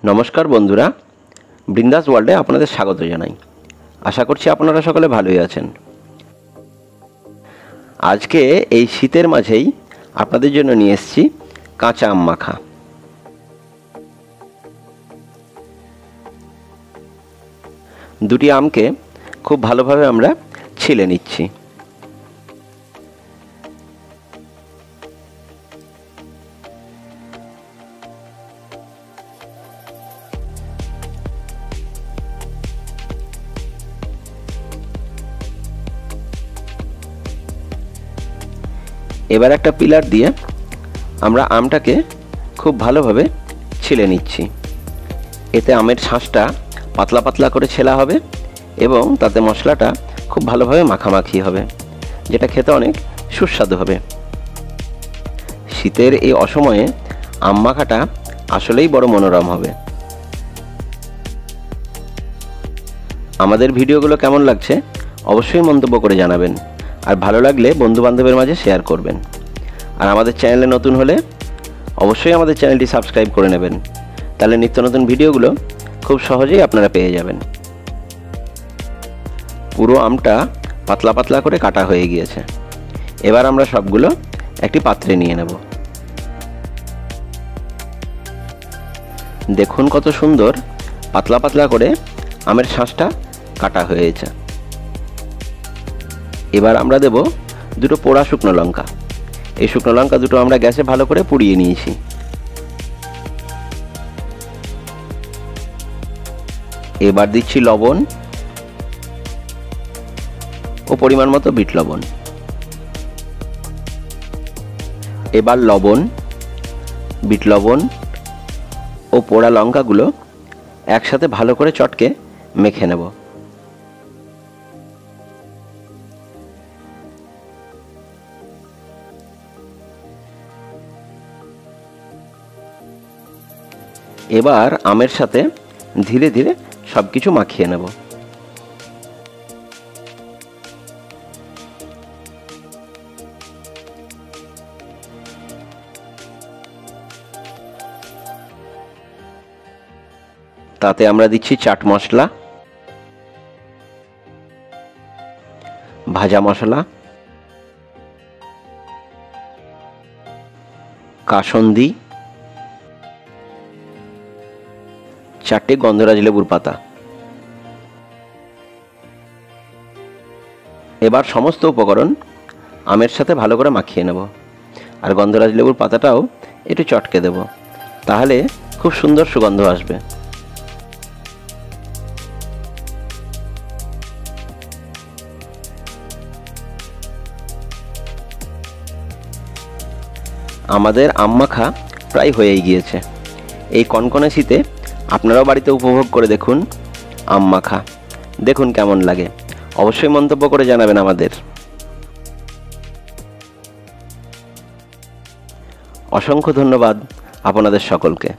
নমস্কার বন্ধুরা, বৃন্দাস ওয়ার্ল্ডে আপনাদের স্বাগত জানাই। আশা করছি আপনারা সকলে ভালোই আছেন। আজকে এই শীতের মাঝেই আপনাদের জন্য নিয়ে এসেছি কাঁচা আম মাখা। দুটি আমকে খুব ভালোভাবে আমরা ছিলে নিচ্ছি। এবার একটা পিলার দিয়ে আমরা আমটাকে খুব ভালোভাবে ছিলে নিচ্ছি। এতে আমের শাঁসটা পাতলা পাতলা করে ছেলা হবে এবং তাতে মশলাটা খুব ভালোভাবে মাখামাখি হবে, যেটা খেতে অনেক সুস্বাদু হবে। শীতের এই অসময়ে আম মাখাটা আসলেই বড় মনোরম হবে। আমাদের ভিডিওগুলো কেমন লাগছে অবশ্যই মন্তব্য করে জানাবেন, আর ভালো লাগলে বন্ধুবান্ধবের মাঝে শেয়ার করবেন। আর আমাদের চ্যানেলে নতুন হলে অবশ্যই আমাদের চ্যানেলটি সাবস্ক্রাইব করে নেবেন, তাহলে নিত্য নতুন ভিডিওগুলো খুব সহজেই আপনারা পেয়ে যাবেন। পুরো আমটা পাতলা পাতলা করে কাটা হয়ে গিয়েছে। এবার আমরা সবগুলো একটি পাত্রে নিয়ে নেব। দেখুন কত সুন্দর পাতলা পাতলা করে আমের শাঁসটা কাটা হয়েছে। এবার আমরা দেব দুটো পোড়া শুকনো লঙ্কা। এই শুকনো লঙ্কা দুটো আমরা গ্যাসে ভালো করে পুড়িয়ে নিয়েছি। এবার দিচ্ছি লবণ ও পরিমাণ মতো বিট লবণ। এবার লবণ, বিট লবণ ও পোড়া লঙ্কাগুলো একসাথে ভালো করে চটকে মেখে নেব। এবার আমের সাথে ধীরে ধীরে সব কিছু মাখিয়ে নেব। তাতে আমরা দিচ্ছি চাট মশলা, ভাজা মশলা, কাসুন্দি, 4টে গন্ধরাজ লেবুর পাতা। এবার সমস্ত উপকরণ আমের সাথে ভালো করে মাখিয়ে নেব, আর গন্ধরাজ লেবুর পাতাটাও একটু চটকে দেব, তাহলে খুব সুন্দর সুগন্ধ আসবে। আমাদের আম মাখা প্রায় হয়েই গিয়েছে। এই কনকনে শীতে আপনারাও বাড়িতে উপভোগ করে দেখুন আম মাখা। দেখুন কেমন লাগে, অবশ্যই মন্তব্য করে জানাবেন আমাদের। অসংখ্য ধন্যবাদ আপনাদের সকলকে।